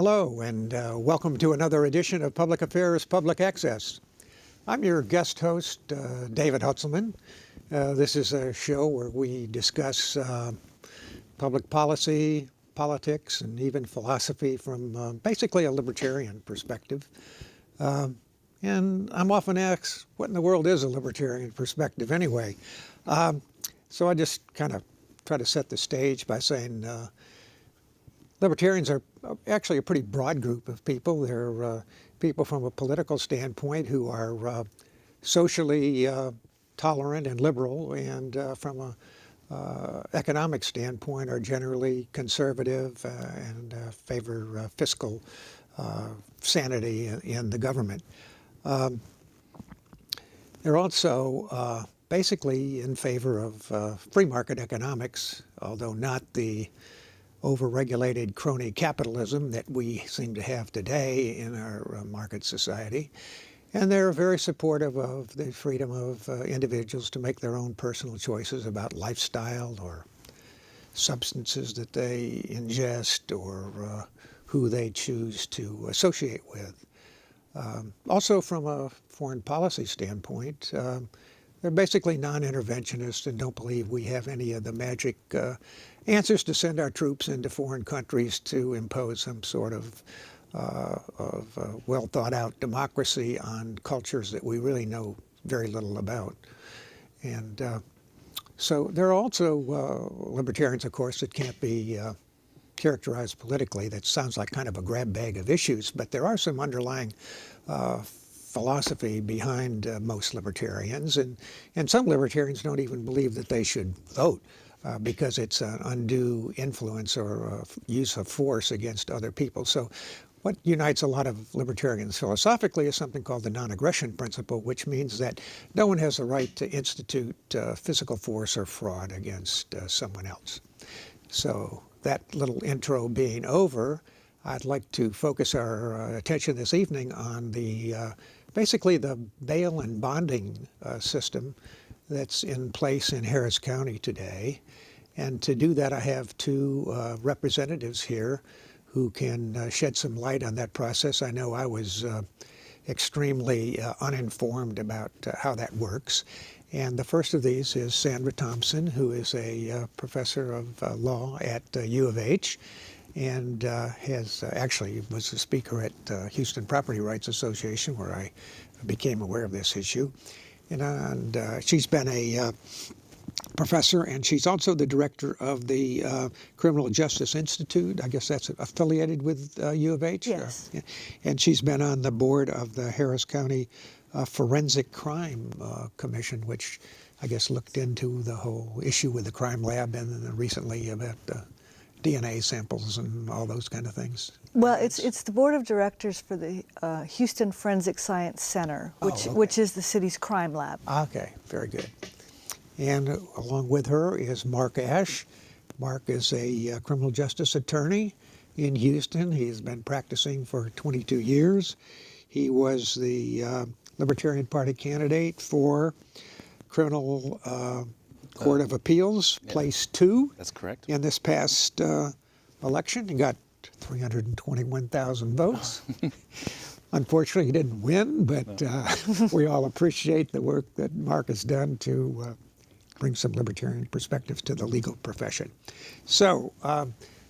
Hello, and welcome to another edition of Public Affairs Public Access. I'm your guest host, David Hutzelman. This is a show where we discuss public policy, politics, and even philosophy from basically a libertarian perspective. And I'm often asked, what in the world is a libertarian perspective anyway? So I just kind of try to set the stage by saying libertarians are actually a pretty broad group of people. They're people from a political standpoint who are socially tolerant and liberal, and from a economic standpoint are generally conservative and favor fiscal sanity in the government. They're also basically in favor of free market economics, although not the overregulated crony capitalism that we seem to have today in our market society. And they're very supportive of the freedom of individuals to make their own personal choices about lifestyle or substances that they ingest or who they choose to associate with. Also, from a foreign policy standpoint, they're basically non-interventionists and don't believe we have any of the magic answers to send our troops into foreign countries to impose some sort of well-thought-out democracy on cultures that we really know very little about. And so there are also libertarians, of course, that can't be characterized politically. That sounds like kind of a grab bag of issues, but there are some underlying philosophy behind most libertarians, and some libertarians don't even believe that they should vote because it's an undue influence or use of force against other people. So what unites a lot of libertarians philosophically is something called the non-aggression principle, which means that no one has the right to institute physical force or fraud against someone else. So that little intro being over, I'd like to focus our attention this evening on the basically the bail and bonding system that's in place in Harris County today. And to do that, I have two representatives here who can shed some light on that process. I know I was extremely uninformed about how that works. And the first of these is Sandra Thompson, who is a professor of law at U of H, and has actually was a speaker at Houston Property Rights Association, where I became aware of this issue. And she's been a professor, and she's also the director of the Criminal Justice Institute. I guess that's affiliated with U of H? Yes. And she's been on the board of the Harris County Forensic Crime Commission, which I guess looked into the whole issue with the crime lab, and then recently about DNA samples and all those kind of things. Well, it's the board of directors for the Houston Forensic Science Center, which is the city's crime lab. Okay, very good. And along with her is Mark Ash. Mark is a criminal justice attorney in Houston. He's been practicing for 22 years. He was the Libertarian Party candidate for Criminal Court of Appeals, place 2. That's correct. In this past election, he got 321,000 votes. Unfortunately, he didn't win, but we all appreciate the work that Mark has done to bring some libertarian perspectives to the legal profession. So,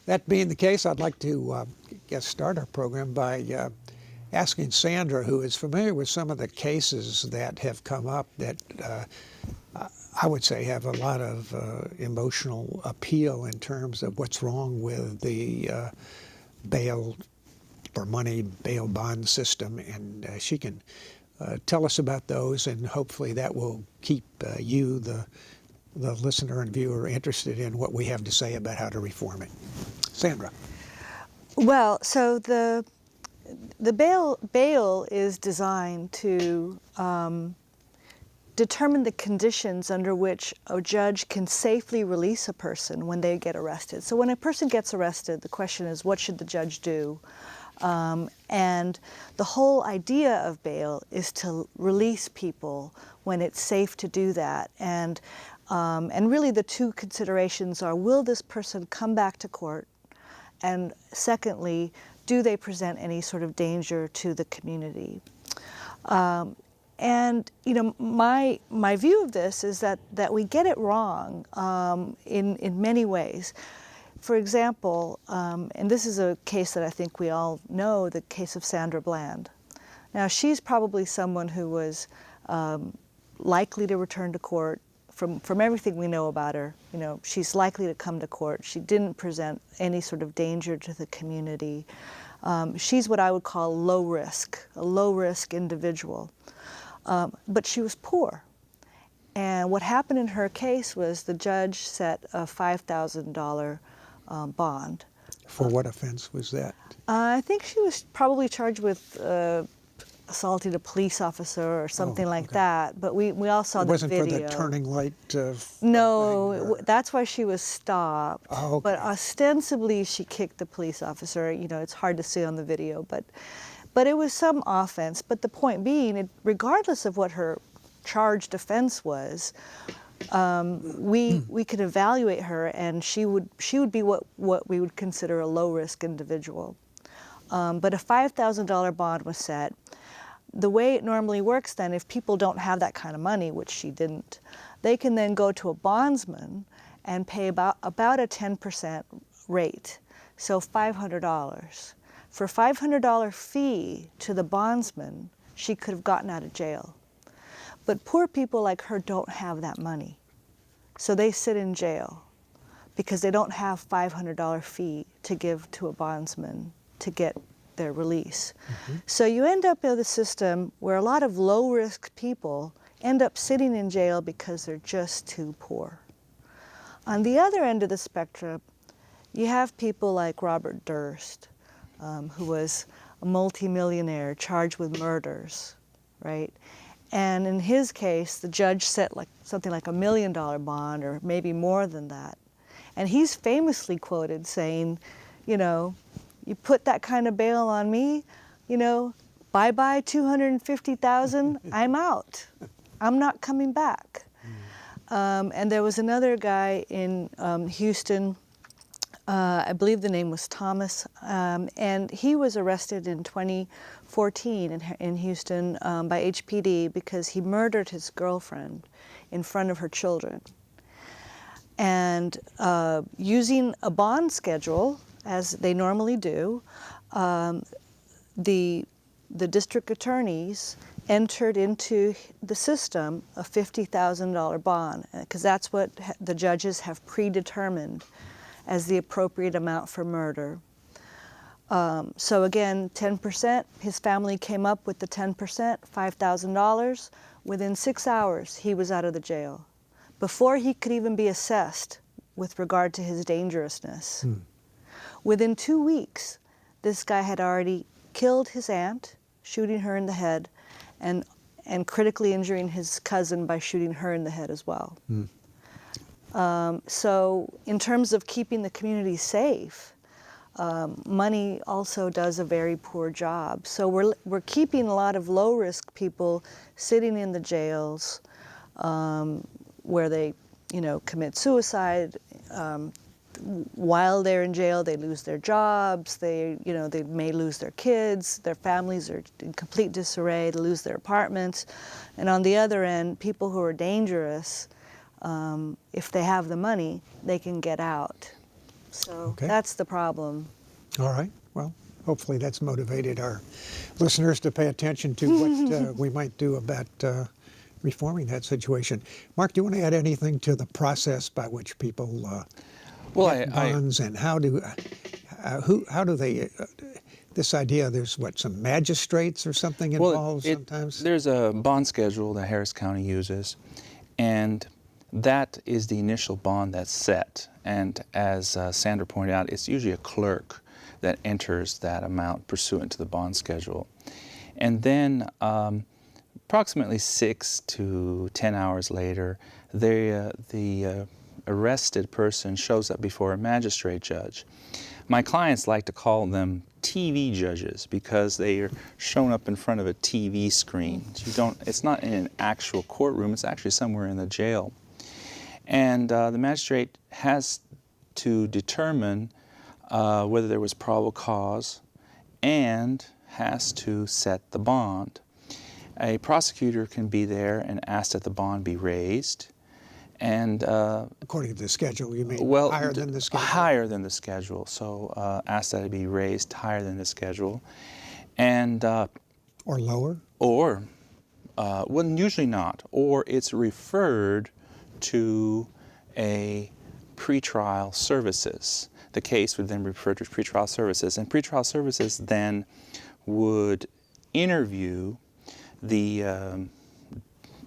that being the case, I'd like to start our program by asking Sandra, who is familiar with some of the cases that have come up that I would say have a lot of emotional appeal in terms of what's wrong with the bail for money, bail bond system, and she can tell us about those, and hopefully that will keep you, the listener and viewer, interested in what we have to say about how to reform it. Sandra. Well, so the bail is designed to determine the conditions under which a judge can safely release a person when they get arrested. So when a person gets arrested, the question is, what should the judge do? And the whole idea of bail is to release people when it's safe to do that. And really the two considerations are, will this person come back to court? And secondly, do they present any sort of danger to the community? And you know, my view of this is that we get it wrong in many ways. For example, and this is a case that I think we all know, the case of Sandra Bland. Now, she's probably someone who was likely to return to court. From everything we know about her, you know, she's likely to come to court. She didn't present any sort of danger to the community. She's what I would call a low-risk individual. But she was poor. And what happened in her case was the judge set a $5,000 bond. For what offense was that? I think she was probably charged with assaulting a police officer or something like that. But we all saw the video. It wasn't for the turning light? No, that's why she was stopped. Oh, okay. But ostensibly she kicked the police officer. You know, it's hard to see on the video, but it was some offense. But the point being, regardless of what her charged offense was, we could evaluate her, and she would be what we would consider a low-risk individual. But a $5,000 bond was set. The way it normally works then, if people don't have that kind of money, which she didn't, they can then go to a bondsman and pay about a 10% rate, so $500. For a $500 fee to the bondsman, she could have gotten out of jail. But poor people like her don't have that money. So they sit in jail because they don't have $500 fee to give to a bondsman to get their release. Mm-hmm. So you end up in a system where a lot of low-risk people end up sitting in jail because they're just too poor. On the other end of the spectrum, you have people like Robert Durst, who was a multimillionaire charged with murders, right? And in his case, the judge set something like $1 million bond, or maybe more than that. And he's famously quoted saying, you know, you put that kind of bail on me, you know, bye-bye $250,000, I'm out. I'm not coming back. And there was another guy in Houston, I believe the name was Thomas, and he was arrested in 2014 in Houston by HPD because he murdered his girlfriend in front of her children. And using a bond schedule, as they normally do, the district attorneys entered into the system a $50,000 bond, because that's what the judges have predetermined as the appropriate amount for murder. So again, 10%, his family came up with the 10%, $5,000. Within 6 hours, he was out of the jail, before he could even be assessed with regard to his dangerousness. Within 2 weeks, this guy had already killed his aunt, shooting her in the head, and critically injuring his cousin by shooting her in the head as well. So in terms of keeping the community safe, money also does a very poor job. So we're keeping a lot of low-risk people sitting in the jails where they, you know, commit suicide. While they're in jail, they lose their jobs. They may lose their kids. Their families are in complete disarray. They lose their apartments. And on the other end, people who are dangerous, if they have the money, they can get out. So that's the problem. All right. Well, hopefully that's motivated our listeners to pay attention to what we might do about reforming that situation. Mark, do you want to add anything to the process by which people get bonds, and how do they? This idea, there's some magistrates or something involved sometimes? There's a bond schedule that Harris County uses, and that is the initial bond that's set. And as Sandra pointed out, it's usually a clerk that enters that amount pursuant to the bond schedule. And then approximately 6 to 10 hours later, the arrested person shows up before a magistrate judge. My clients like to call them TV judges because they are shown up in front of a TV screen. It's not in an actual courtroom, it's actually somewhere in the jail. And the magistrate has to determine whether there was probable cause and has to set the bond. A prosecutor can be there and ask that the bond be raised, and According to the schedule, you mean well, higher than the schedule? higher than the schedule. So ask that it be raised higher than the schedule, and Or lower? or well, usually not, or it's referred to a pretrial services. The case would then be referred to pretrial services, and pretrial services then would interview the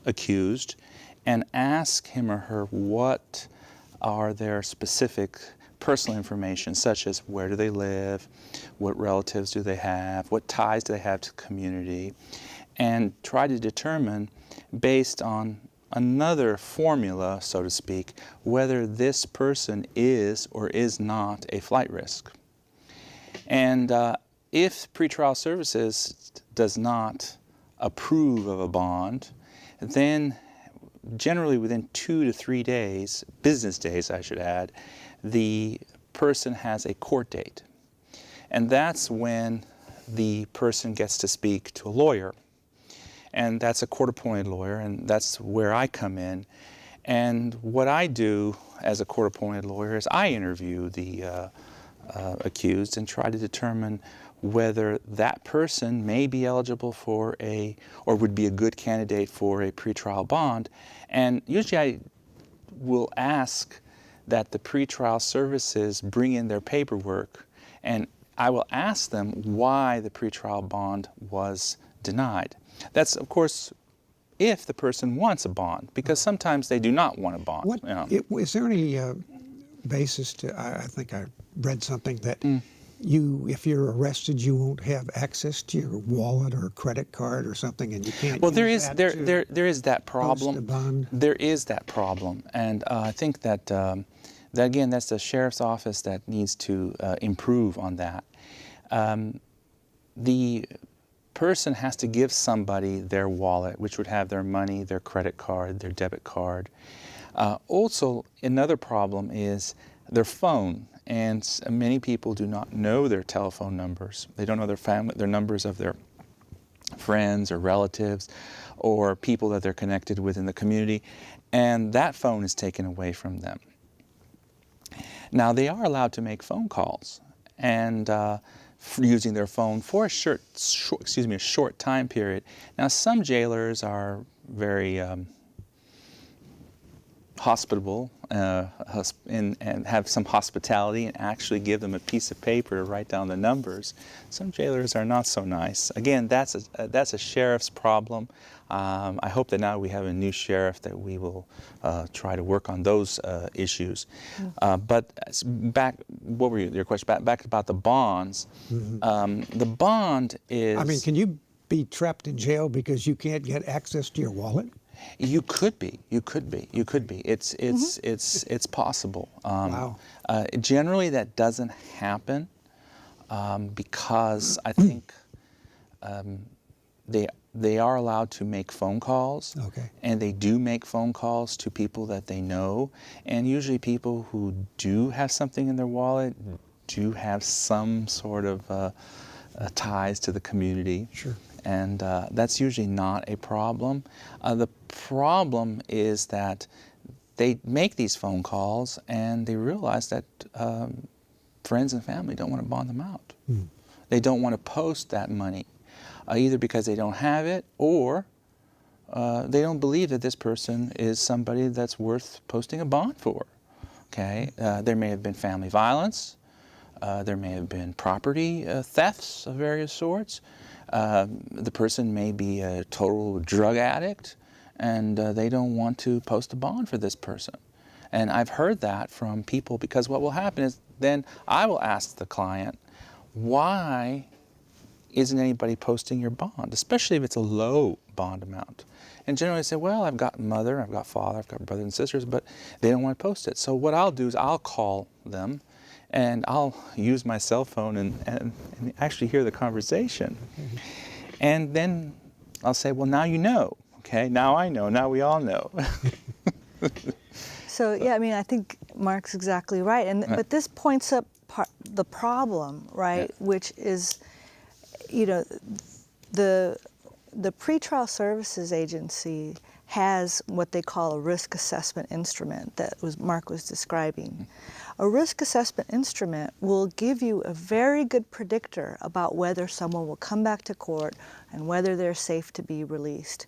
accused and ask him or her what are their specific personal information, such as where do they live, what relatives do they have, what ties do they have to the community, and try to determine, based on another formula, so to speak, whether this person is or is not a flight risk. And if pretrial services does not approve of a bond, then generally within 2 to 3 days, business days I should add, the person has a court date. And that's when the person gets to speak to a lawyer. And that's a court-appointed lawyer, and that's where I come in. And what I do as a court-appointed lawyer is I interview the accused and try to determine whether that person may be eligible for or would be a good candidate for a pretrial bond. And usually I will ask that the pretrial services bring in their paperwork, and I will ask them why the pretrial bond was denied. That's, of course, if the person wants a bond, because sometimes they do not want a bond. What, you know. is there any basis to, I think I read something that if you're arrested, you won't have access to your wallet or credit card or something, and you can't Well, use that to there is that problem. post a bond? There is that problem, and I think that that again, that's the sheriff's office that needs to improve on that. The person has to give somebody their wallet, which would have their money, their credit card, their debit card. Also, another problem is their phone, and many people do not know their telephone numbers. They don't know their numbers of their friends or relatives or people that they're connected with in the community, and that phone is taken away from them. Now, they are allowed to make phone calls, and using their phone for a short time period. Now, some jailers are very hospitable and have some hospitality and actually give them a piece of paper to write down the numbers. Some jailers are not so nice. Again, that's a sheriff's problem. I hope that now we have a new sheriff that we will try to work on those issues. But back, what were your question? Back about the bonds. The bond is. I mean, can you be trapped in jail because you can't get access to your wallet? You could be. It's possible. Wow. Generally, that doesn't happen because I think they are allowed to make phone calls. Okay. And they do make phone calls to people that they know, and usually people who do have something in their wallet do have some sort of ties to the community. Sure. And that's usually not a problem. The problem is that they make these phone calls and they realize that friends and family don't want to bond them out. They don't want to post that money, either because they don't have it or they don't believe that this person is somebody that's worth posting a bond for. Okay, there may have been family violence. There may have been property thefts of various sorts. The person may be a total drug addict, and they don't want to post a bond for this person. And I've heard that from people, because what will happen is then I will ask the client, why isn't anybody posting your bond, especially if it's a low bond amount? And generally I say, well, I've got mother, I've got father, I've got brothers and sisters, but they don't want to post it. So what I'll do is I'll call them, and I'll use my cell phone and actually hear the conversation. And then I'll say, well, now you know, okay? Now I know, now we all know. So, yeah, I mean, I think Mark's exactly right. But this points up the problem, right, which is you know, the pretrial services agency has what they call a risk assessment instrument that Mark was describing. A risk assessment instrument will give you a very good predictor about whether someone will come back to court and whether they're safe to be released.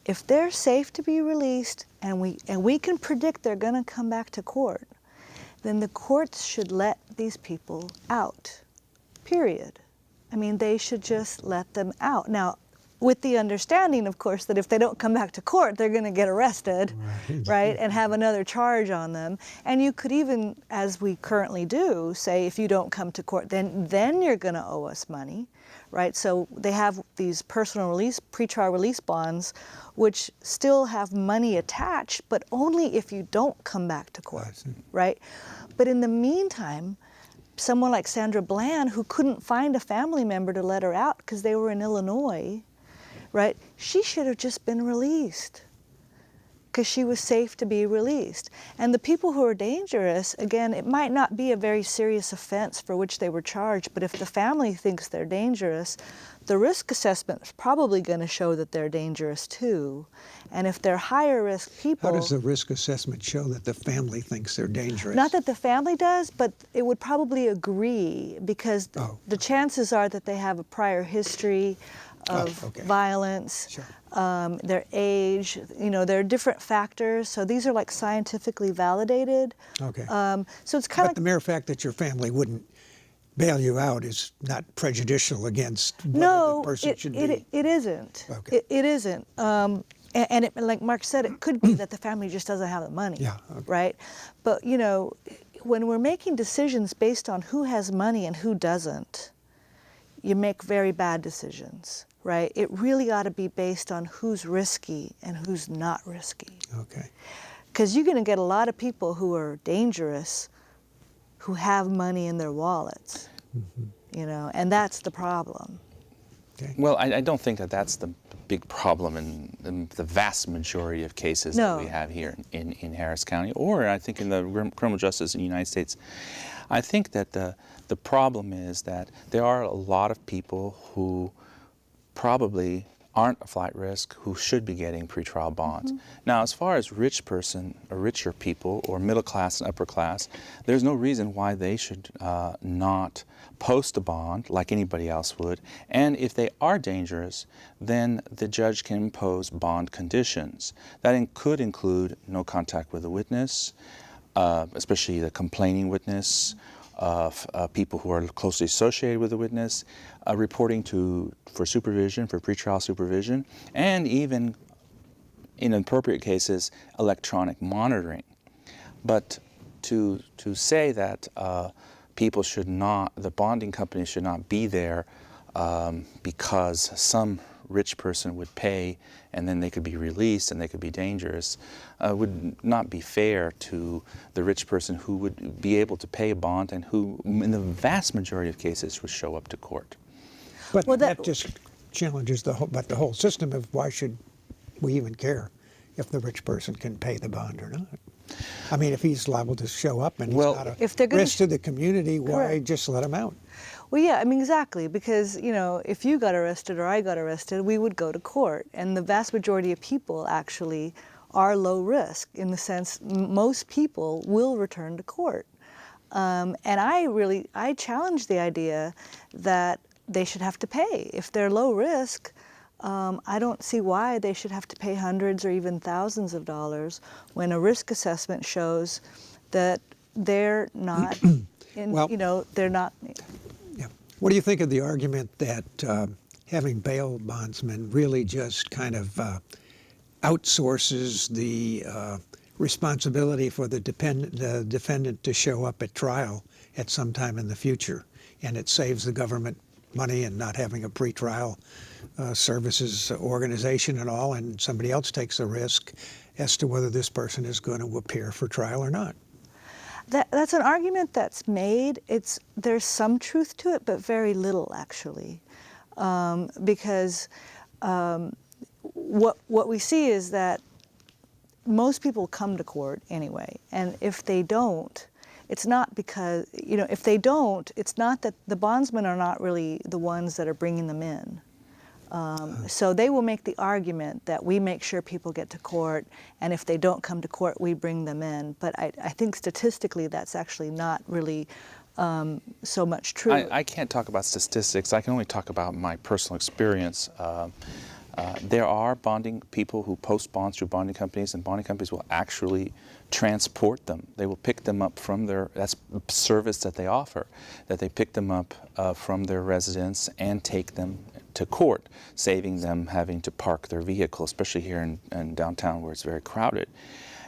If they're safe to be released and we can predict they're going to come back to court, then the courts should let these people out, period. I mean, they should just let them out. Now, with the understanding, of course, that if they don't come back to court, they're going to get arrested, right, and have another charge on them. And you could even, as we currently do, say if you don't come to court, then you're going to owe us money, right? So they have these personal release, pretrial release bonds, which still have money attached, but only if you don't come back to court, right? But in the meantime, someone like Sandra Bland, who couldn't find a family member to let her out because they were in Illinois, right? She should have just been released because she was safe to be released. And the people who are dangerous, again, it might not be a very serious offense for which they were charged, but if the family thinks they're dangerous, the risk assessment is probably going to show that they're dangerous too. And if they're higher risk people... How does the risk assessment show that the family thinks they're dangerous? Not that the family does, but it would probably agree because the chances are that they have a prior history of violence, their age, you know, there are different factors. So these are like scientifically validated. Okay. So it's kind of But the mere fact that your family wouldn't bail you out is not prejudicial against what the person should be. It isn't. Okay. It isn't. And like Mark said, it could be that the family just doesn't have the money, right? But, you know, when we're making decisions based on who has money and who doesn't, you make very bad decisions, right? It really ought to be based on who's risky and who's not risky. Okay. Because you're going to get a lot of people who are dangerous who have money in their wallets, you know, and that's the problem. Okay. Well, I don't think that that's the big problem in the vast majority of cases that we have here in Harris County, or I think in the criminal justice in the United States. I think that the problem is that there are a lot of people who probably aren't a flight risk who should be getting pretrial bonds. Now, as far as richer people, or middle class and upper class, there's no reason why they should not post a bond like anybody else would. And if they are dangerous, then the judge can impose bond conditions. That could include no contact with a witness, especially the complaining witness, people who are closely associated with the witness, reporting for supervision, for pretrial supervision, and even, in appropriate cases, electronic monitoring. But to say that people should not, the bonding companies should not be there because some rich person would pay and then they could be released and they could be dangerous, would not be fair to the rich person who would be able to pay a bond and who, in the vast majority of cases, would show up to court. But that just challenges the whole system of why should we even care if the rich person can pay the bond or not. I mean, if he's liable to show up and he's not a risk to the community, why just let him out? Well, yeah, I mean, exactly, because, you know, if you got arrested or I got arrested, we would go to court. And the vast majority of people actually are low risk in the sense most people will return to court. And I challenge the idea that they should have to pay. If they're low risk, I don't see why they should have to pay hundreds or even thousands of dollars when a risk assessment shows that they're not, they're not. Yeah. What do you think of the argument that having bail bondsmen really just kind of outsources the responsibility for the defendant to show up at trial at some time in the future, and it saves the government money and not having a pretrial services organization and all, and somebody else takes the risk as to whether this person is going to appear for trial or not? That's an argument that's made. There's some truth to it, but very little actually, because what we see is that most people come to court anyway, and if they don't, it's not because, if they don't, it's not that the bondsmen are not really the ones that are bringing them in. So they will make the argument that we make sure people get to court, and if they don't come to court, we bring them in. But I think statistically that's actually not really so much true. I can't talk about statistics. I can only talk about my personal experience. There are people who post bonds through bonding companies, and bonding companies will actually transport them. They will pick them up from that's a service that they offer, that they pick them up from their residence and take them to court, saving them having to park their vehicle, especially here in downtown where it's very crowded.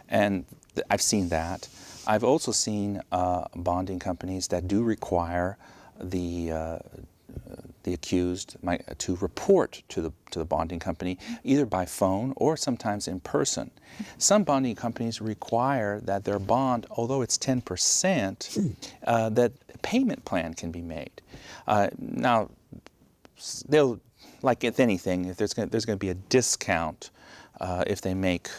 And I've seen that. I've also seen bonding companies that do require the accused to report to the bonding company, either by phone or sometimes in person. Some bonding companies require that their bond, although it's 10%, that a payment plan can be made. Now, they'll, like with anything, if there's going to be a discount if they make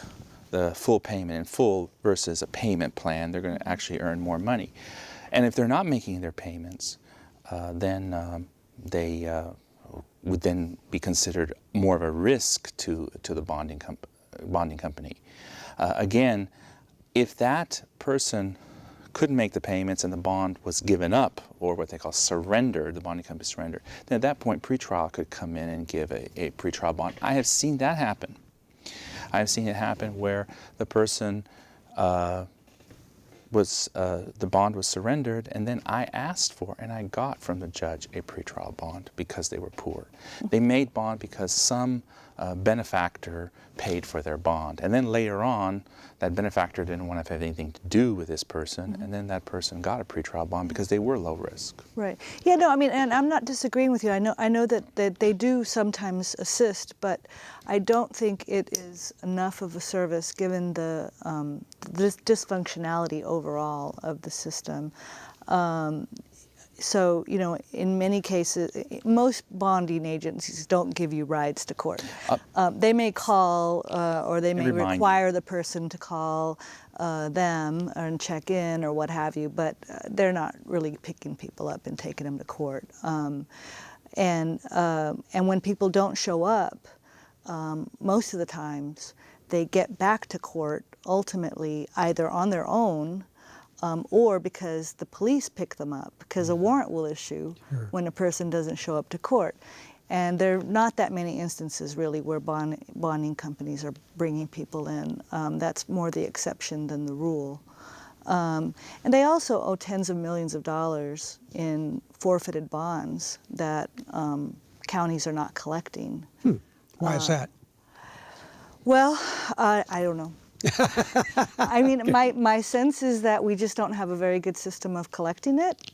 the full payment in full versus a payment plan, they're going to actually earn more money. And if they're not making their payments, then they would then be considered more of a risk to the bonding company. Again, if that person couldn't make the payments and the bond was given up, or what they call surrendered, the bonding company surrendered, then at that point pretrial could come in and give a pretrial bond. I have seen that happen. I have seen it happen where the person the bond was surrendered, and then I asked for and I got from the judge a pretrial bond because they were poor. They made bond because some benefactor paid for their bond, and then later on that benefactor didn't want to have anything to do with this person, and then that person got a pretrial bond because they were low risk. Right. Yeah, no, I mean, and I'm not disagreeing with you. I know that they do sometimes assist, but I don't think it is enough of a service given the dysfunctionality overall of the system. So, in many cases, most bonding agencies don't give you rides to court. They may call or they may require the person to call them and check in or what have you, but they're not really picking people up and taking them to court. And when people don't show up, most of the times they get back to court ultimately either on their own or because the police pick them up, because a warrant will issue when a person doesn't show up to court. And there are not that many instances really where bonding companies are bringing people in. That's more the exception than the rule. And they also owe tens of millions of dollars in forfeited bonds that counties are not collecting. Why is that? Well, I don't know. I mean, my sense is that we just don't have a very good system of collecting it.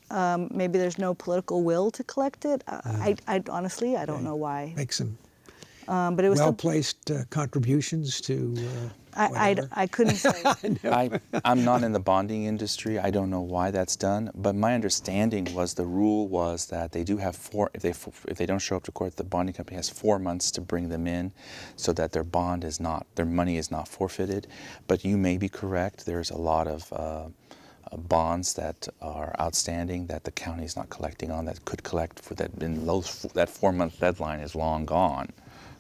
Maybe there's no political will to collect it. I honestly, I don't know why. Make some but it was well-placed contributions to I couldn't say. I'm not in the bonding industry. I don't know why that's done. But my understanding was the rule was that they do have if they don't show up to court, the bonding company has 4 months to bring them in, so that their money is not forfeited. But you may be correct. There's a lot of bonds that are outstanding that the county is not collecting on, that could collect for that. That 4-month deadline is long gone.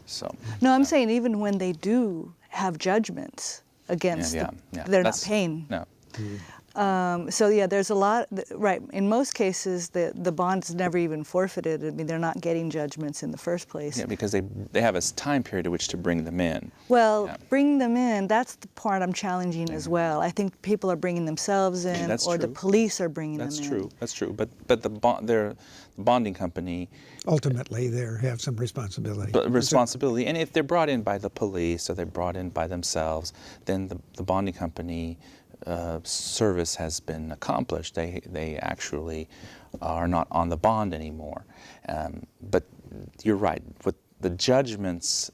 So. No, I'm saying even when they do have judgments against they're not paying. No. So yeah, there's a lot, right, in most cases the bond's never even forfeited. I mean, they're not getting judgments in the first place. Yeah, because they have a time period at which to bring them in. Well, bring them in, that's the part I'm challenging as well. I think people are bringing themselves in, or the police are bringing them in. That's true. But the bonding company ultimately they have some responsibility. Responsibility, and if they're brought in by the police or they're brought in by themselves, then the bonding company service has been accomplished. They actually are not on the bond anymore. But you're right. With the judgments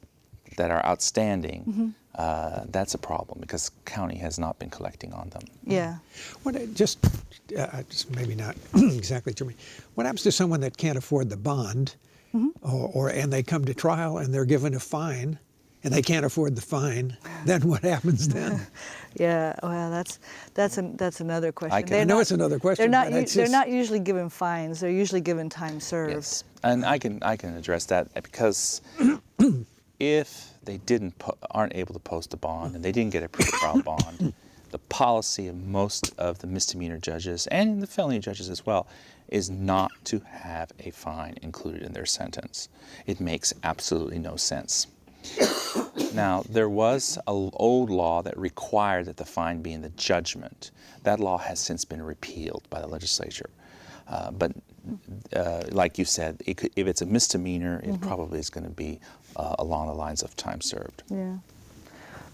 that are outstanding, that's a problem because county has not been collecting on them. Yeah. Just maybe not exactly to me. What happens to someone that can't afford the bond, and they come to trial and they're given a fine, and they can't afford the fine, then what happens then? Yeah, well, that's another question. I know it's another question, but it's They're just- not usually given fines. They're usually given time served. Yes, and I can address that because if they aren't able to post a bond and they didn't get a pretrial bond, the policy of most of the misdemeanor judges and the felony judges as well is not to have a fine included in their sentence. It makes absolutely no sense. Now, there was an old law that required that the fine be in the judgment. That law has since been repealed by the legislature. But like you said, if it's a misdemeanor, it probably is going to be along the lines of time served. Yeah.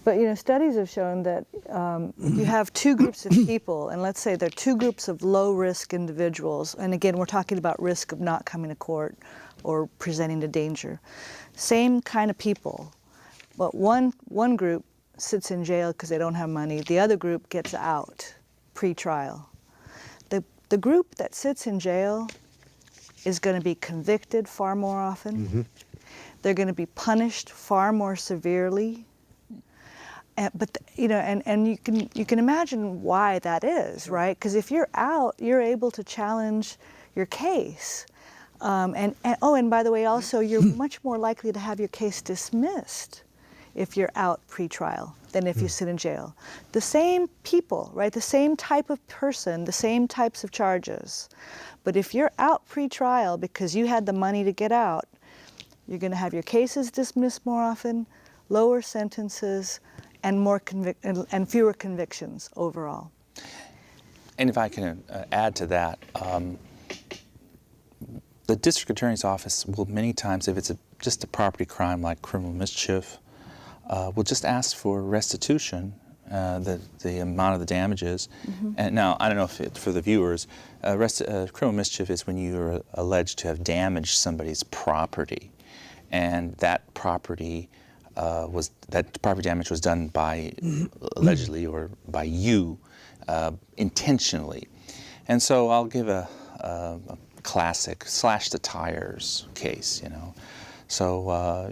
But studies have shown that if you have two groups of people, and let's say there are two groups of low-risk individuals, and again, we're talking about risk of not coming to court or presenting a danger. Same kind of people, but one group sits in jail because they don't have money. The other group gets out pre-trial. The group that sits in jail is going to be convicted far more often. They're going to be punished far more severely. But you can imagine why that is, right? Because if you're out, you're able to challenge your case. And by the way, also, you're much more likely to have your case dismissed if you're out pre-trial than if you sit in jail. The same people, right? The same type of person, the same types of charges. But if you're out pre-trial because you had the money to get out, you're going to have your cases dismissed more often, lower sentences, and fewer convictions overall. And if I can add to that, the district attorney's office will many times, if it's just a property crime like criminal mischief, will just ask for restitution, the amount of the damages. And now, I don't know if for the viewers, criminal mischief is when you're alleged to have damaged somebody's property, and that property property damage was done by allegedly or by you intentionally. And so I'll give a classic slash the tires case, So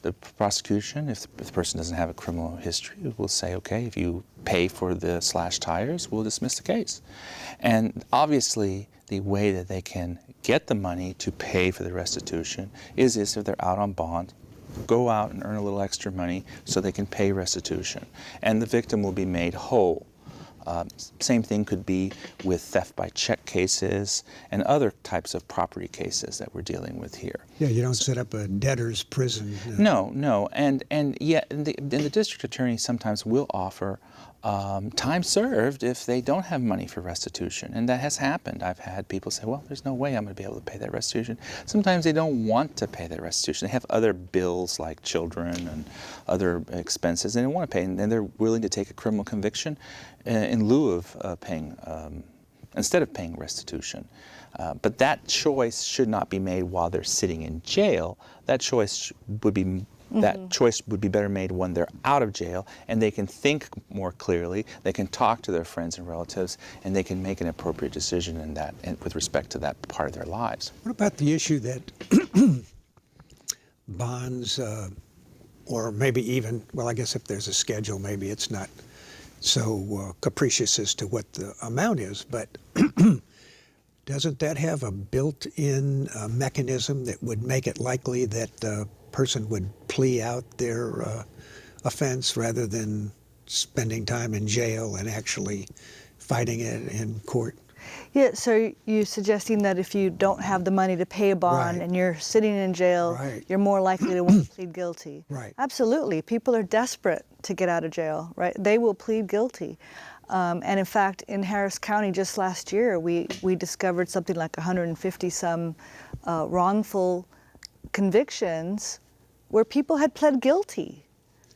the prosecution, if the person doesn't have a criminal history, will say, okay, if you pay for the slash tires, we'll dismiss the case. And obviously, the way that they can get the money to pay for the restitution is if they're out on bond, go out and earn a little extra money so they can pay restitution. And the victim will be made whole. Same thing could be with theft by check cases and other types of property cases that we're dealing with here. Yeah, you don't set up a debtor's prison. No, and yet the district attorney sometimes will offer time served if they don't have money for restitution, and that has happened. I've had people say, well, there's no way I'm going to be able to pay that restitution. Sometimes they don't want to pay that restitution. They have other bills like children and other expenses, and they want to pay, and they're willing to take a criminal conviction in lieu of paying, instead of paying restitution. But that choice should not be made while they're sitting in jail. That choice would be better made when they're out of jail, and they can think more clearly, they can talk to their friends and relatives, and they can make an appropriate decision in that, with respect to that part of their lives. What about the issue that bonds, or maybe even, well, I guess if there's a schedule, maybe it's not so capricious as to what the amount is, but doesn't that have a built-in mechanism that would make it likely that the person would plea out their offense rather than spending time in jail and actually fighting it in court? Yeah, so you're suggesting that if you don't have the money to pay a bond Right. and you're sitting in jail, Right. you're more likely to want to plead guilty. Right. Absolutely. People are desperate to get out of jail, right? They will plead guilty. And in fact, in Harris County just last year, we discovered something like 150 some wrongful convictions where people had pled guilty,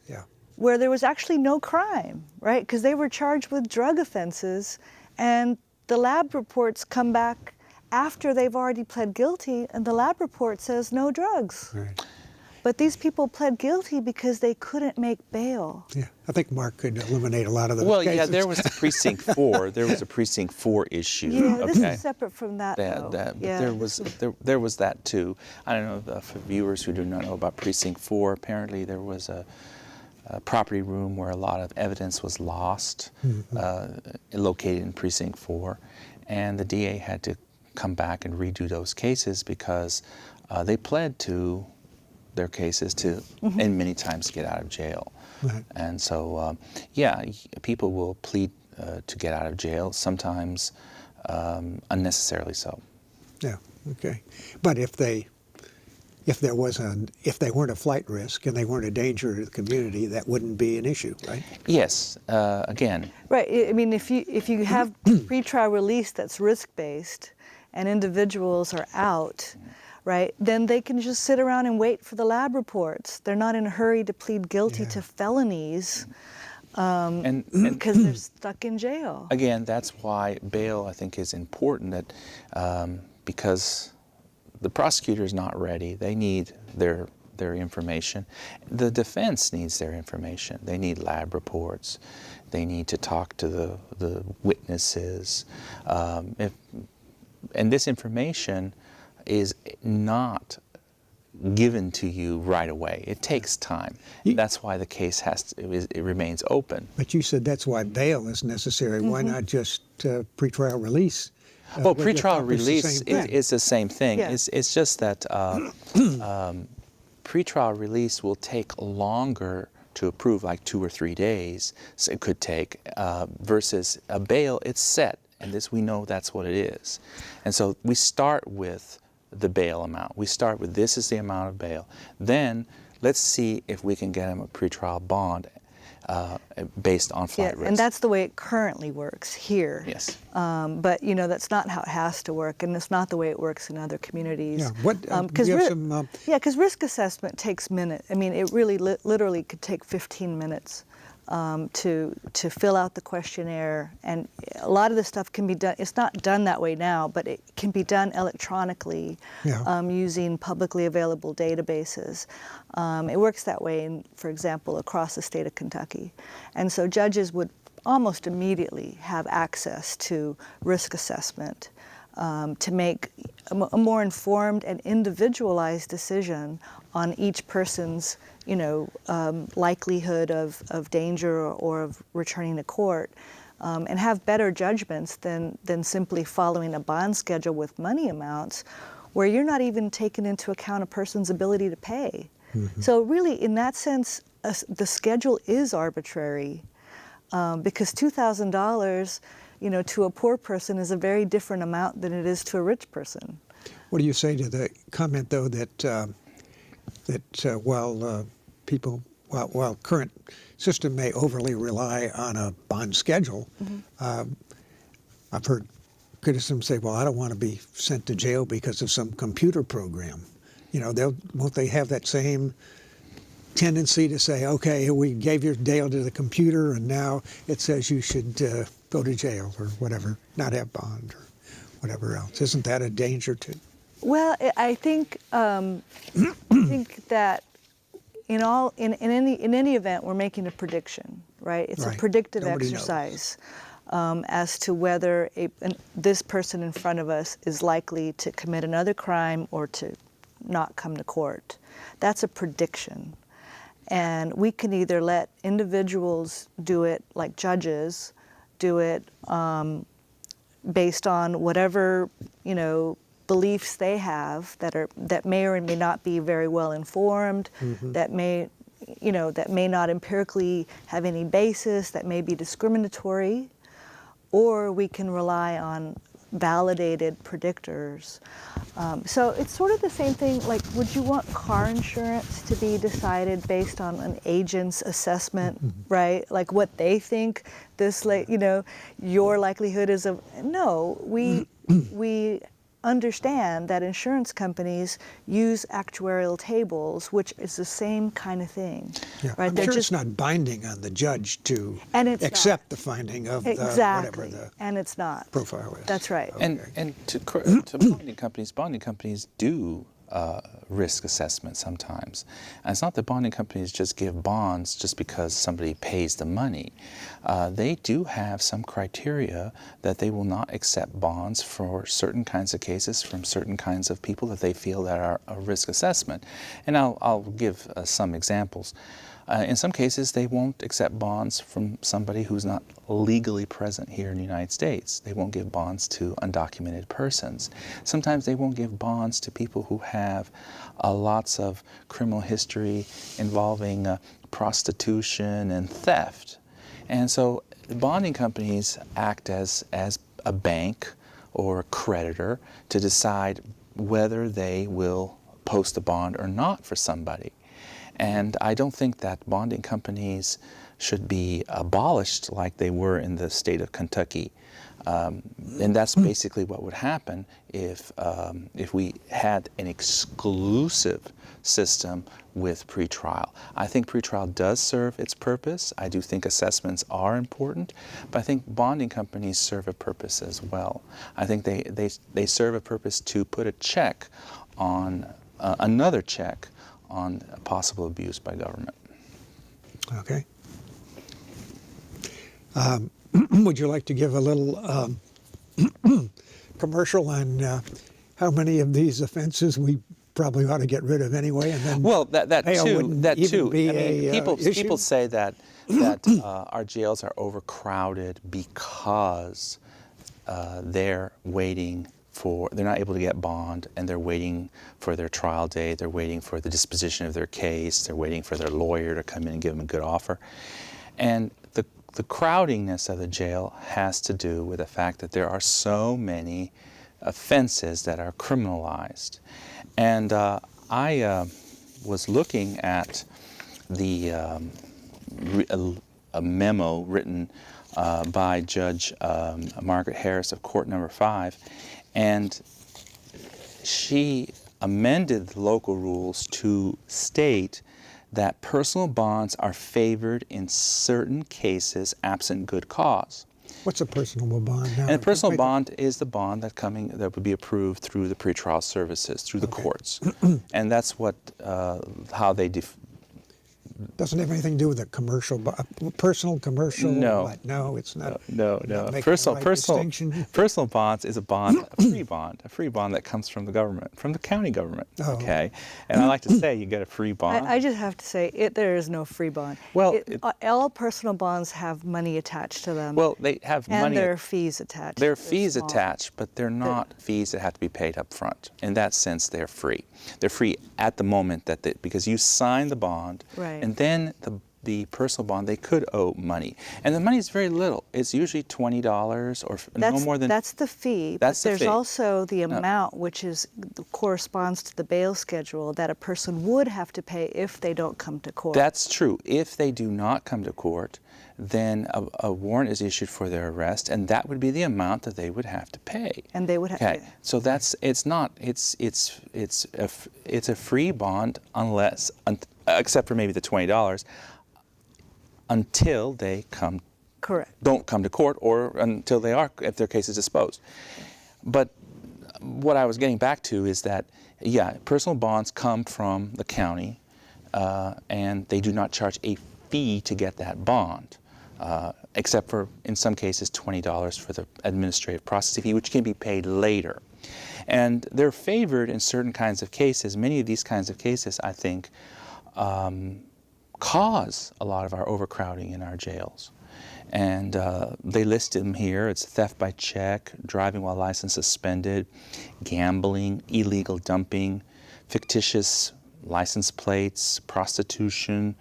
Yeah. where there was actually no crime, right? Because they were charged with drug offenses, and the lab reports come back after they've already pled guilty, and the lab report says no drugs. Right. But these people pled guilty because they couldn't make bail. Yeah, I think Mark could eliminate a lot of those Well, cases. yeah, there was the precinct 4. There was a precinct 4 issue. Yeah, this okay? is separate from that, though. But Yeah. there was that too. I don't know, for viewers who do not know about precinct 4, apparently there was a property room where a lot of evidence was lost, located in precinct 4, and the DA had to come back and redo those cases because they pled to their cases to, and many times, get out of jail. Right. And so, yeah, people will plead to get out of jail, sometimes unnecessarily so. Yeah, okay. But if they weren't a flight risk and they weren't a danger to the community, that wouldn't be an issue, right? Yes, again, Right. I mean, if you have pretrial release that's risk-based and individuals are out, right, then they can just sit around and wait for the lab reports. They're not in a hurry to plead guilty Yeah. to felonies and because they're stuck in jail. again, that's why bail, I think, is important, that because the prosecutor is not ready. They need their information. The defense needs their information. They need lab reports. They need to talk to the witnesses. And this information is not given to you right away. It takes time. That's why the case it remains open. But you said that's why bail is necessary. Why not just pretrial release? Well, Would you pretrial accomplish the release same thing? is the same thing. Yeah. It's just that pretrial release will take longer to approve, like 2 or 3 days. So it could take versus a bail. It's set, and we know that's what it is. And so we start with the bail amount. We start with, this is the amount of bail. Then let's see if we can get him a pretrial bond based on flight risk. And that's the way it currently works here. Yes. But that's not how it has to work, and it's not the way it works in other communities. Yeah. What? Do you have some? Because risk assessment takes minutes. I mean, it really literally could take 15 minutes to fill out the questionnaire, and a lot of this stuff can be done. It's not done that way now, but it can be done electronically using publicly available databases. It works that way, for example, across the state of Kentucky, and so judges would almost immediately have access to risk assessment to make a more informed and individualized decision on each person's likelihood of danger or of returning to court, and have better judgments than simply following a bond schedule with money amounts where you're not even taking into account a person's ability to pay. So really, in that sense, the schedule is arbitrary because $2,000 to a poor person is a very different amount than it is to a rich person. What do you say to the comment, though, that while current system may overly rely on a bond schedule, I've heard criticism say, "Well, I don't want to be sent to jail because of some computer program." Won't they have that same tendency to say, "Okay, we gave your bail to the computer, and now it says you should go to jail or whatever, not have bond or whatever else"? Isn't that a danger too? Well, I think that in any event, we're making a prediction, right? It's Right. a predictive Nobody exercise as to whether this person in front of us is likely to commit another crime or to not come to court. That's a prediction. And we can either let individuals do it, like judges do it, based on whatever, beliefs they have that may or may not be very well informed, that may not empirically have any basis, that may be discriminatory, or we can rely on validated predictors. So it's sort of the same thing, like, would you want car insurance to be decided based on an agent's assessment, right? Like what they think your likelihood is of, no, we understand that insurance companies use actuarial tables, which is the same kind of thing. Yeah. Right? I'm sure it's not binding on the judge to accept the finding of exactly. whatever And it's not. profile is. That's right. And to bonding companies do risk assessment sometimes. And it's not that bonding companies just give bonds just because somebody pays the money. They do have some criteria that they will not accept bonds for certain kinds of cases from certain kinds of people that they feel that are a risk assessment. And I'll give some examples. In some cases, they won't accept bonds from somebody who's not legally present here in the United States. They won't give bonds to undocumented persons. Sometimes they won't give bonds to people who have lots of criminal history involving prostitution and theft. And so bonding companies act as a bank or a creditor to decide whether they will post a bond or not for somebody. And I don't think that bonding companies should be abolished like they were in the state of Kentucky. And that's basically what would happen if we had an exclusive system with pretrial. I think pretrial does serve its purpose. I do think assessments are important, but I think bonding companies serve a purpose as well. I think they serve a purpose to put a check on another check on possible abuse by government. Okay. Would you like to give a little commercial on how many of these offenses we probably ought to get rid of anyway? And then well, that too. Be I mean, issue? people say that our jails are overcrowded because they're not able to get bond, and they're waiting for their trial date, they're waiting for the disposition of their case, they're waiting for their lawyer to come in and give them a good offer. And the crowdingness of the jail has to do with the fact that there are so many offenses that are criminalized. And I was looking at a memo written by Judge Margaret Harris of Court Number 5, and she amended the local rules to state that personal bonds are favored in certain cases absent good cause. What's a personal bond now? And a personal bond is the bond that would be approved through the pretrial services, through the courts. And that's how they doesn't have anything to do with a commercial, personal, commercial? No. What? No, it's not. No. Personal bonds is a bond, a free bond that comes from the government, from the county government. Oh. Okay, and I like to say you get a free bond. I just have to say, there is no free bond. Well, all personal bonds have money attached to them. Well, they have and money. there are fees attached. There are They're fees small. attached, but they're not fees that have to be paid up front. In that sense, they're free. They're free at the moment because you sign the bond, Right. and then the personal bond, they could owe money. And the money is very little. It's usually $20 or no more than... That's the fee, That's but the there's fee. also the amount which corresponds to the bail schedule that a person would have to pay if they don't come to court. That's true. If they do not come to court, then a warrant is issued for their arrest, and that would be the amount that they would have to pay. And they would have Okay, to. so it's a free bond unless, except for maybe the $20, until they don't come to court, or until if their case is disposed. But what I was getting back to is that, personal bonds come from the county, and they do not charge a fee to get that bond, except for, in some cases, $20 for the administrative processing fee, which can be paid later. And they're favored in certain kinds of cases. Many of these kinds of cases, I think, cause a lot of our overcrowding in our jails. And they list them here. It's theft by check, driving while license suspended, gambling, illegal dumping, fictitious license plates, prostitution,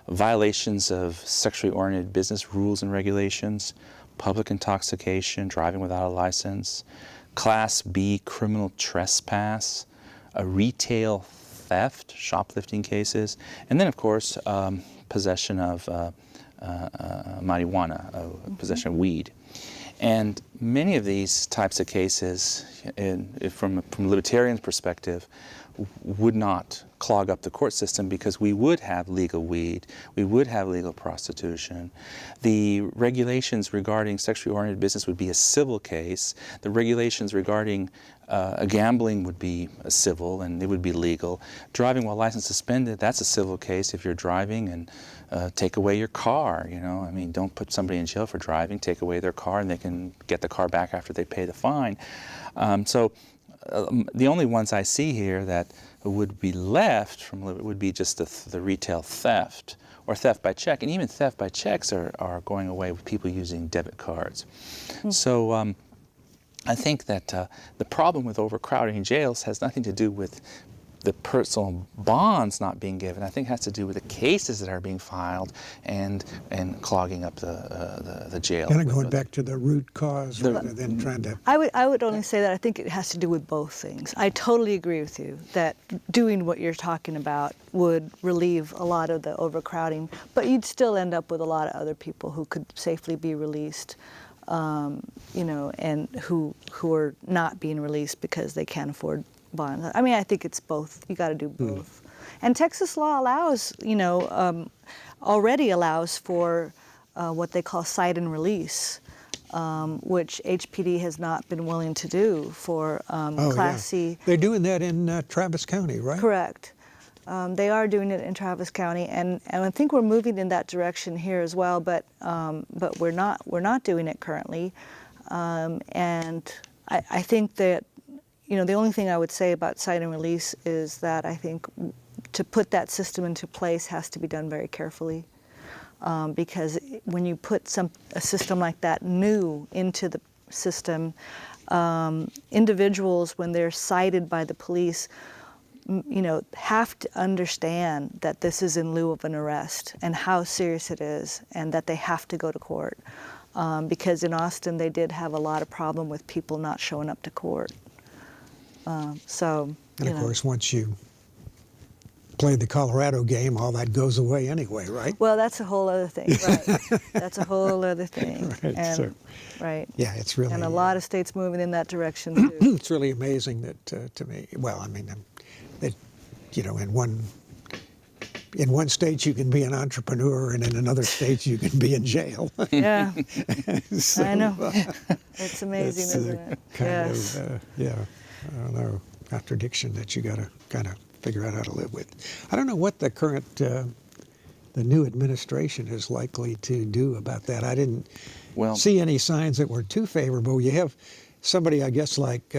violations of sexually oriented business rules and regulations, public intoxication, driving without a license, Class B criminal trespass, a retail theft, shoplifting cases, and then, of course, possession of marijuana, possession of weed. And many of these types of cases, from a libertarian perspective, would not clog up the court system, because we would have legal weed, we would have legal prostitution. The regulations regarding sexually oriented business would be a civil case. The regulations regarding gambling would be a civil, and it would be legal. Driving while license suspended, that's a civil case if you're driving, and take away your car, you know. I mean, don't put somebody in jail for driving, take away their car, and they can get the car back after they pay the fine. The only ones I see here that would be left from would be just the retail theft, or theft by check, and even theft by checks are going away with people using debit cards. So I think that the problem with overcrowding jails has nothing to do with the personal bonds not being given. I think it has to do with the cases that are being filed and clogging up the jail. Kind of going back to the root cause rather than trying to... I would only say that I think it has to do with both things. I totally agree with you that doing what you're talking about would relieve a lot of the overcrowding, but you'd still end up with a lot of other people who could safely be released, you know, and who are not being released because they can't afford bond. I mean, I think it's both. You got to do both. And Texas law allows, you know, already allows for what they call cite and release, which HPD has not been willing to do for Class C. They're doing that in Travis County, right? Correct. They are doing it in Travis County, and I think we're moving in that direction here as well. But we're not doing it currently, and I think that, you know, the only thing I would say about cite and release is that I think to put that system into place has to be done very carefully, because when you put a system like that new into the system, individuals, when they're cited by the police, you know, have to understand that this is in lieu of an arrest and how serious it is, and that they have to go to court. Because in Austin, they did have a lot of problem with people not showing up to court. And of course, once you play the Colorado game, all that goes away anyway, right? Well, that's a whole other thing, right? That's a whole other thing. Right, and, right. Yeah, it's really... And a lot of states moving in that direction, too. It's really amazing that, to me, well, I mean, that, you know, in one state you can be an entrepreneur, and in another state you can be in jail. Yeah, So, I know. It's amazing, it's isn't it? kind of, yeah, I don't know, contradiction that you got to kind of figure out how to live with. I don't know what the current, the new administration is likely to do about that. I didn't see any signs that were too favorable. You have somebody, I guess, like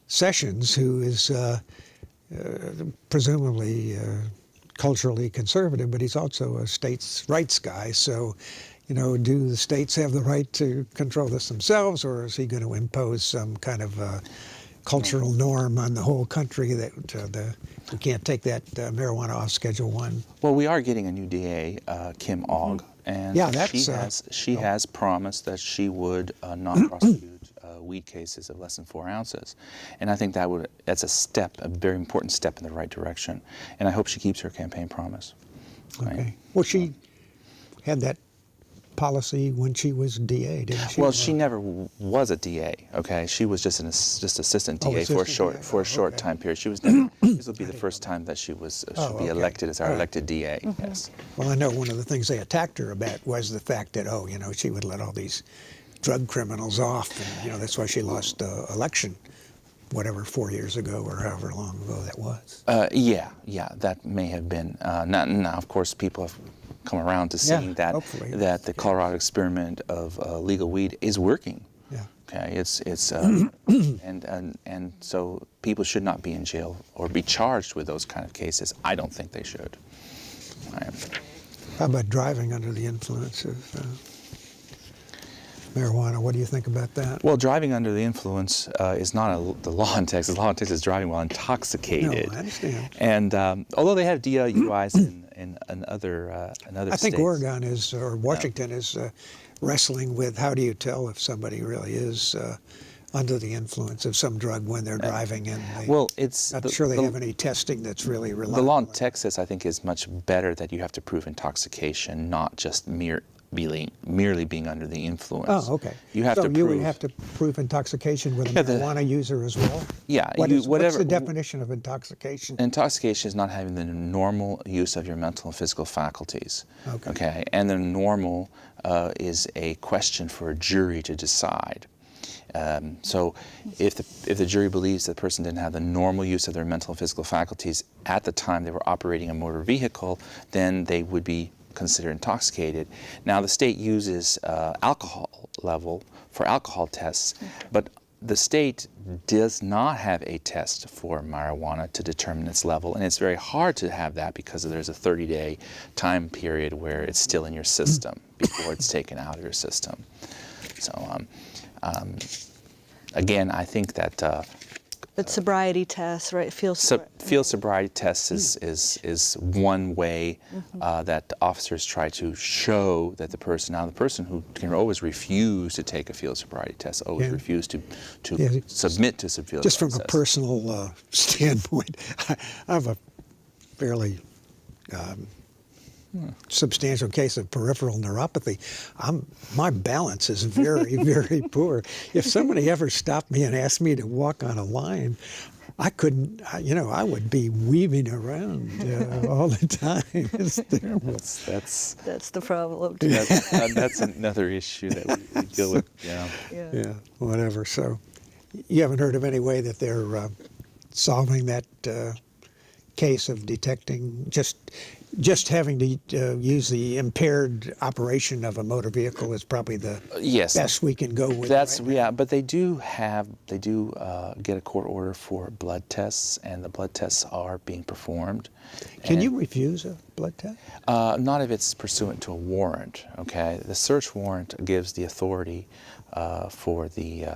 Sessions, who is presumably culturally conservative, but he's also a states' rights guy. So, you know, do the states have the right to control this themselves, or is he going to impose some kind of cultural norm on the whole country that we can't take that marijuana off Schedule 1? Well, we are getting a new DA, Kim Ogg, and yeah, she has promised that she would not prosecute weed cases of less than 4 ounces, and I think that's a very important step in the right direction, and I hope she keeps her campaign promise. Okay. Right? Well, she had that policy when she was DA, didn't she? Well, she never was a DA. Okay, she was just assistant DA for a short time period. She was never. This will be the first time that she'll be elected as our elected DA. Yes. Well, I know one of the things they attacked her about was the fact that, oh, you know, she would let all these drug criminals off, and, you know, that's why she lost the election, whatever, 4 years ago or however long ago that was. Yeah, that may have been. Now, of course, people have come around to seeing that the Colorado experiment of legal weed is working. Yeah. Okay, it's and so people should not be in jail or be charged with those kind of cases. I don't think they should. How about driving under the influence of marijuana? What do you think about that? Well, driving under the influence is not the law in Texas. The law in Texas is driving while intoxicated. No, I understand. And although they have DUIs in other states. I think Oregon or Washington is wrestling with how do you tell if somebody really is under the influence of some drug when they're driving, and not sure they have any testing that's really reliable. The law in Texas, I think, is much better that you have to prove intoxication, not just mere merely being under the influence. Oh, okay. You have so to you prove. would have to prove intoxication with a Yeah, marijuana user as well? Yeah, What's whatever. the definition of intoxication? Intoxication is not having the normal use of your mental and physical faculties. Okay. And the normal is a question for a jury to decide. So if the jury believes that the person didn't have the normal use of their mental and physical faculties at the time they were operating a motor vehicle, then they would be considered intoxicated. Now the state uses alcohol level for alcohol tests, but the state does not have a test for marijuana to determine its level, and it's very hard to have that because there's a 30-day time period where it's still in your system before it's taken out of your system. So again, I think that But sobriety tests, right? Field sobriety tests is one way that officers try to show that the person. Now, the person who can always refuse to take a field sobriety test, always refuse to submit to some field Just from sobriety a test. personal standpoint, I have a fairly substantial case of peripheral neuropathy. My balance is very, very poor. If somebody ever stopped me and asked me to walk on a line, I couldn't, I would be weaving around all the time. It's terrible. That's the problem. that's another issue that we deal with. Yeah, whatever. So you haven't heard of any way that they're solving that case of detecting just having to use the impaired operation of a motor vehicle is probably the best we can go with. That's right now. yeah, but they do get a court order for blood tests, and the blood tests are being performed. Can you refuse a blood test? Not if it's pursuant to a warrant. Okay, the search warrant gives the authority for the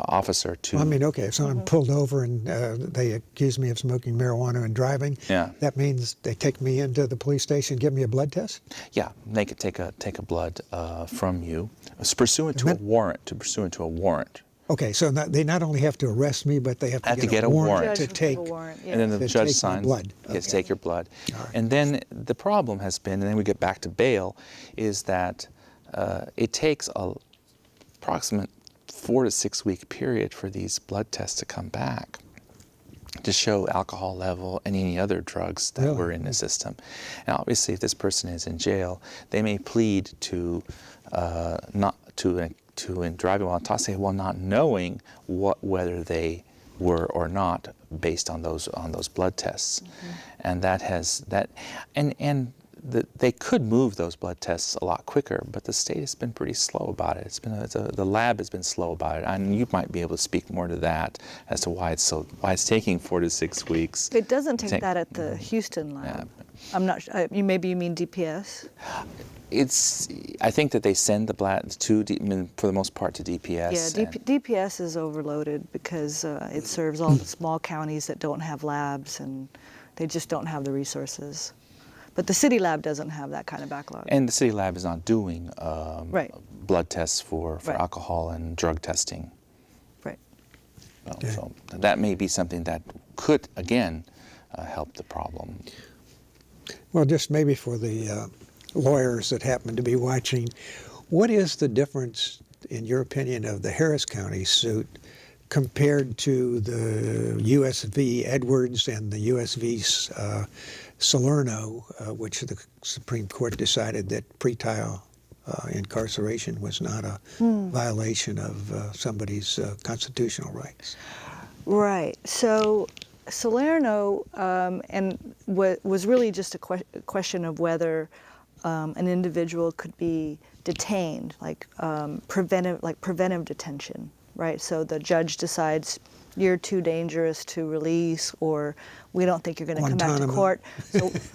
officer to. Well, I mean, okay, if someone pulled over and they accuse me of smoking marijuana and driving, that means they take me into the police station, give me a blood test? Yeah, they could take a blood from you, pursuant to a warrant. Okay, so they not only have to arrest me, but they have to get a warrant to take. And then the judge signs. Blood. Yes, take your blood. Right. And then the problem has been, and then we get back to bail, is that it takes approximate 4 to 6 week period for these blood tests to come back to show alcohol level and any other drugs that were in the system. And obviously, if this person is in jail, they may plead to not to in driving while intoxicated, while not knowing whether they were or not based on those blood tests, and they could move those blood tests a lot quicker, but the state has been pretty slow about it. The lab has been slow about it, and you might be able to speak more to that as to why it's taking 4 to 6 weeks. It doesn't take that at the Houston lab. Yeah. I'm not. Maybe you mean DPS. I think that they send the blood for the most part to DPS. Yeah, DPS is overloaded because it serves all the small counties that don't have labs, and they just don't have the resources. But the city lab doesn't have that kind of backlog. And the city lab is not doing blood tests for alcohol and drug testing. Right. So that may be something that could, again, help the problem. Well, just maybe for the lawyers that happen to be watching, what is the difference, in your opinion, of the Harris County suit compared to the U.S. v. Edwards and the U.S. v. Salerno, which the Supreme Court decided that pretrial incarceration was not a violation of somebody's constitutional rights? Right. So Salerno was really just a question of whether an individual could be detained, like preventive detention, right? So the judge decides you're too dangerous to release, or we don't think you're going to come back to court,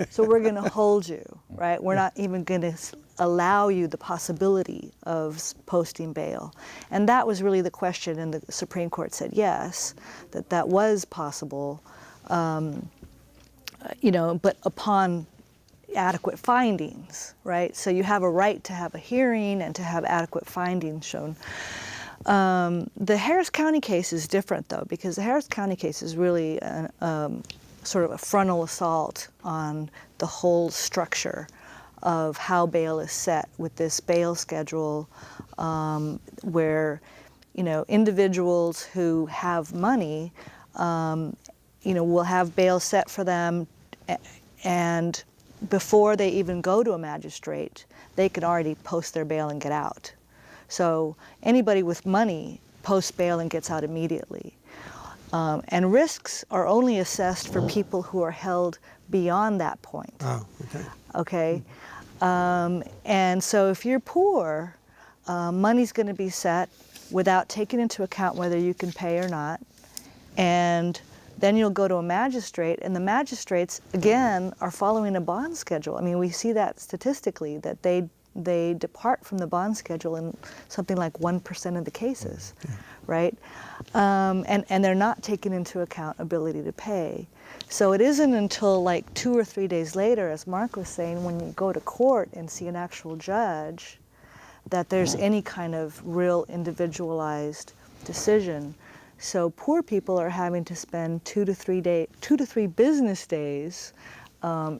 so we're going to hold you, right? We're not even going to allow you the possibility of posting bail. And that was really the question, and the Supreme Court said yes, that was possible, but upon adequate findings, right? So you have a right to have a hearing and to have adequate findings shown. The Harris County case is different, though, because the Harris County case is really sort of a frontal assault on the whole structure of how bail is set with this bail schedule, where, you know, individuals who have money, you know, will have bail set for them, and before they even go to a magistrate, they can already post their bail and get out. So anybody with money posts bail and gets out immediately. And risks are only assessed for people who are held beyond that point. Oh, okay. Okay? And so if you're poor, money's going to be set without taking into account whether you can pay or not. And then you'll go to a magistrate, and the magistrates, again, are following a bond schedule. I mean, we see that statistically, that they depart from the bond schedule in something like 1% of the cases, right? And they're not taking into account ability to pay. So it isn't until like 2 or 3 days later, as Mark was saying, when you go to court and see an actual judge, that there's any kind of real individualized decision. So poor people are having to spend 2 to 3 business days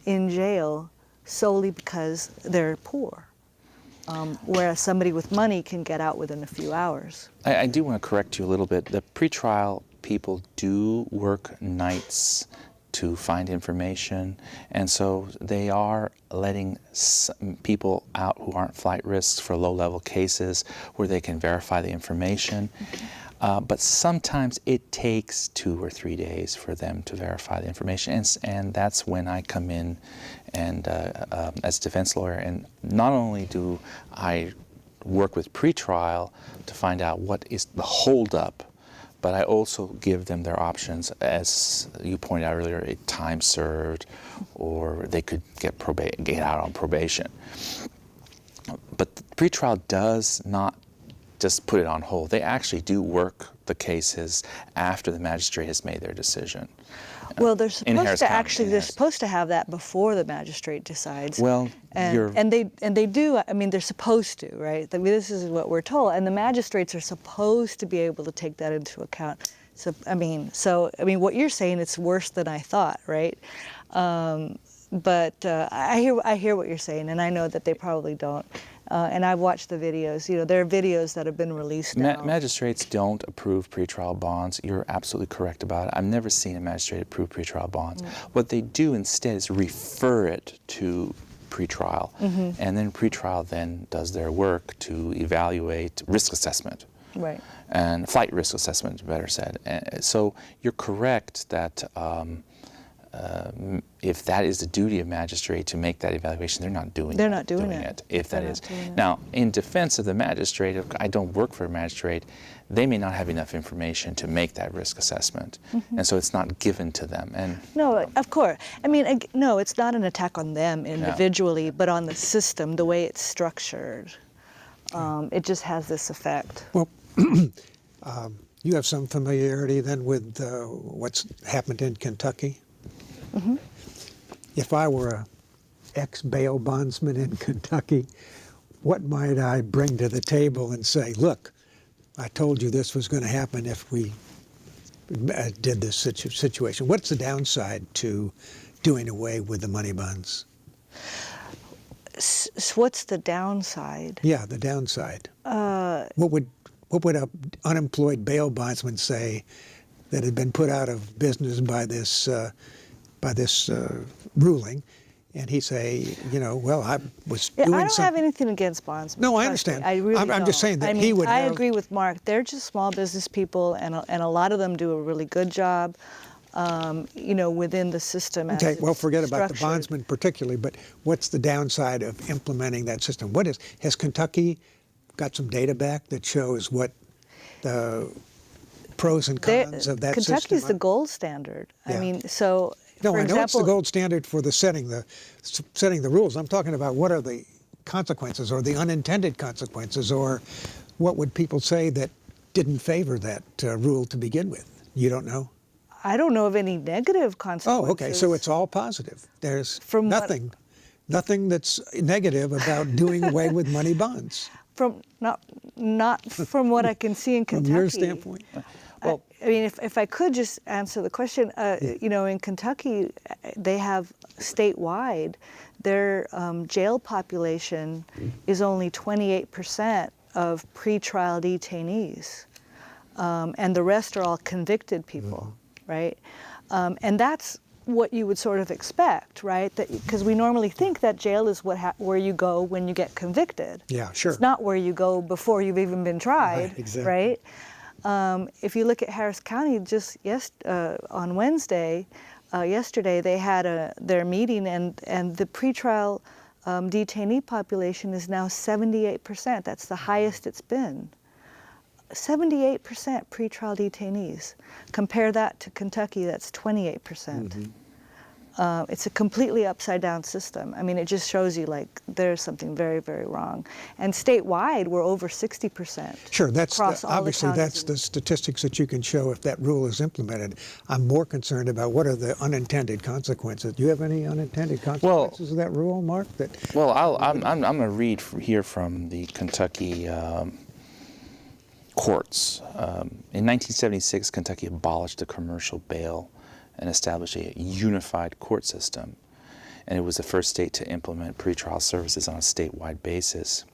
in jail solely because they're poor. Whereas somebody with money can get out within a few hours. I do want to correct you a little bit. The pretrial people do work nights to find information, and so they are letting people out who aren't flight risks for low-level cases where they can verify the information. But sometimes it takes 2 or 3 days for them to verify the information, and that's when I come in and as a defense lawyer, and not only do I work with pretrial to find out what is the holdup, but I also give them their options, as you pointed out earlier, a time served, or they could get out on probation. But the pretrial does not just put it on hold. They actually do work the cases after the magistrate has made their decision. Well, they're supposed to have that before the magistrate decides. Well, and they do. I mean, they're supposed to, right? I mean, this is what we're told, and the magistrates are supposed to be able to take that into account. So I mean, what you're saying, it's worse than I thought, right? But I hear what you're saying, and I know that they probably don't. And I've watched the videos. You know, there are videos that have been released now. Magistrates don't approve pretrial bonds. You're absolutely correct about it. I've never seen a magistrate approve pretrial bonds. What they do instead is refer it to pretrial, and then pretrial then does their work to evaluate risk assessment. Right. And flight risk assessment, better said. So you're correct that if that is the duty of magistrate to make that evaluation, they're not doing it. If that is. Now, in defense of the magistrate, if I don't work for a magistrate, they may not have enough information to make that risk assessment, and so it's not given to them. And no, of course. I mean, no, it's not an attack on them individually, but on the system, the way it's structured. It just has this effect. Well, you have some familiarity then with what's happened in Kentucky? If I were an ex-bail bondsman in Kentucky, what might I bring to the table and say, look, I told you this was going to happen if we did this situation? What's the downside to doing away with the money bonds? What's the downside? Yeah, the downside. What would an unemployed bail bondsman say that had been put out of business by this ruling, and he'd say, you know, well, I was doing something. I don't have anything against bondsmen. No, I understand. I really I'm just saying that I mean, he would I have... agree with Mark. They're just small business people, and a lot of them do a really good job, you know, within the system. Okay, well, forget about the structured. bondsman particularly, but what's the downside of implementing that system? Has Kentucky got some data back that shows what the pros and cons of that system? Kentucky's the gold standard. Yeah. I mean, so No, for I know example, it's the gold standard for setting the rules. I'm talking about what are the consequences or the unintended consequences, or what would people say that didn't favor that rule to begin with? You don't know? I don't know of any negative consequences. Oh, okay. So it's all positive. There's nothing that's negative about doing away with money bonds. From not from what I can see in Kentucky. From your standpoint. Well, I mean, if I could just answer the question, you know, in Kentucky, they have statewide, their jail population is only 28% of pretrial detainees, and the rest are all convicted people, right? And that's what you would sort of expect, right? That because we normally think that jail is where you go when you get convicted. Yeah, sure. It's not where you go before you've even been tried, Right, exactly. right? If you look at Harris County, just on Wednesday, yesterday they had their meeting, and the pretrial detainee population is now 78%. That's the highest it's been. 78% pretrial detainees. Compare that to Kentucky, that's 28%. It's a completely upside down system. I mean, it just shows you like there's something very, very wrong. And statewide, we're over 60%. Sure, that's across all the obviously counties that's in- the statistics that you can show if that rule is implemented. I'm more concerned about what are the unintended consequences. Do you have any unintended consequences of that rule, Mark? Well, I'm going to read here from the Kentucky courts. In 1976, Kentucky abolished the commercial bail and established a unified court system. And it was the first state to implement pretrial services on a statewide basis.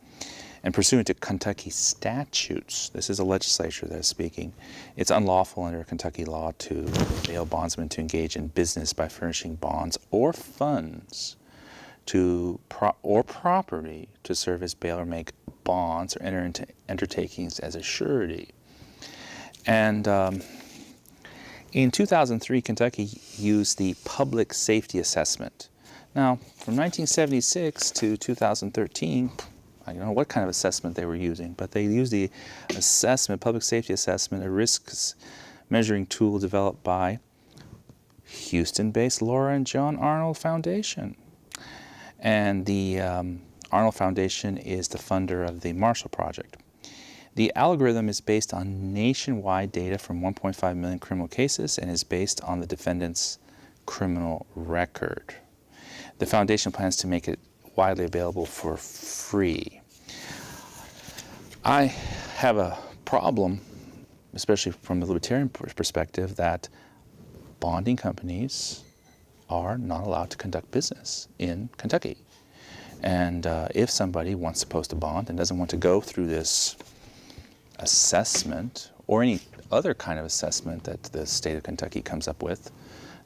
And pursuant to Kentucky statutes, this is a legislature that is speaking, it's unlawful under Kentucky law to bail bondsmen to engage in business by furnishing bonds or funds or property to serve as bail or make bonds or enter into undertakings as a surety. And in 2003, Kentucky used the public safety assessment. Now, from 1976 to 2013, I don't know what kind of assessment they were using, but they used the assessment, public safety assessment, a risks measuring tool developed by Houston-based Laura and John Arnold Foundation. And the Arnold Foundation is the funder of the Marshall Project. The algorithm is based on nationwide data from 1.5 million criminal cases and is based on the defendant's criminal record. The foundation plans to make it widely available for free. I have a problem, especially from the libertarian perspective, that bonding companies are not allowed to conduct business in Kentucky. And if somebody wants to post a bond and doesn't want to go through this assessment or any other kind of assessment that the state of Kentucky comes up with,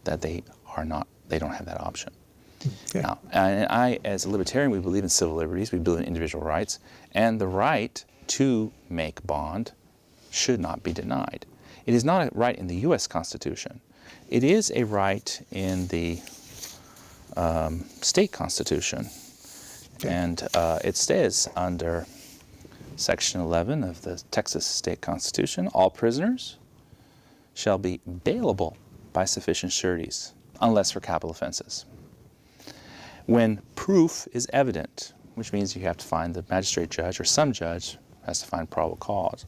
that they don't have that option. Yeah. Now, and I, as a libertarian, we believe in civil liberties, we believe in individual rights, and the right to make bond should not be denied. It is not a right in the U.S. Constitution. It is a right in the state constitution. Okay. And it says under Section 11 of the Texas State Constitution, all prisoners shall be bailable by sufficient sureties, unless for capital offenses. When proof is evident, which means you have to find the magistrate judge or some judge has to find probable cause.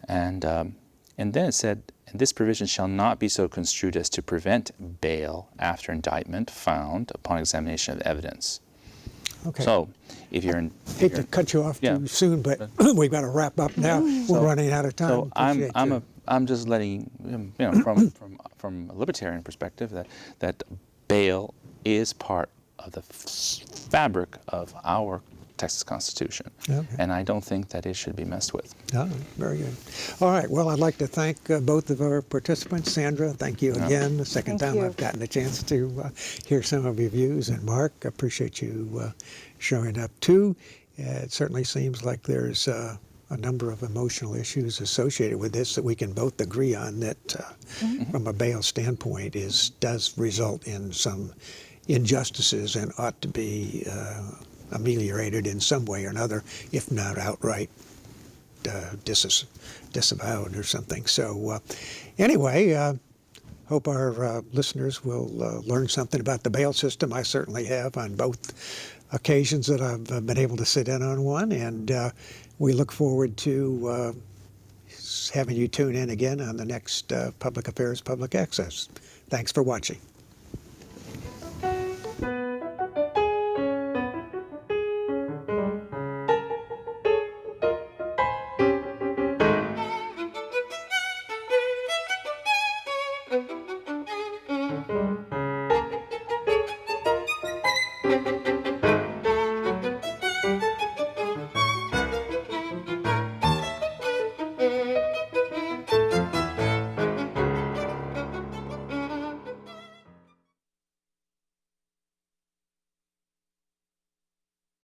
And then it said, and this provision shall not be so construed as to prevent bail after indictment found upon examination of evidence. Okay. So, if you're in... Hate to cut you off Yeah. too soon, but we've got to wrap up now. We're running out of time. So Appreciate you. I'm just letting, from a libertarian perspective, that bail is part of the fabric of our Texas Constitution. Okay. And I don't think that it should be messed with. Oh, very good. All right. Well, I'd like to thank both of our participants. Sandra, thank you again. The second Thank time you. I've gotten a chance to hear some of your views. And Mark, I appreciate you showing up too. It certainly seems like there's a number of emotional issues associated with this that we can both agree on that from a bail standpoint does result in some injustices and ought to be ameliorated in some way or another, if not outright disavowed or something. So anyway, hope our listeners will learn something about the bail system. I certainly have on both occasions that I've been able to sit in on one, and we look forward to having you tune in again on the next Public Affairs Public Access. Thanks for watching.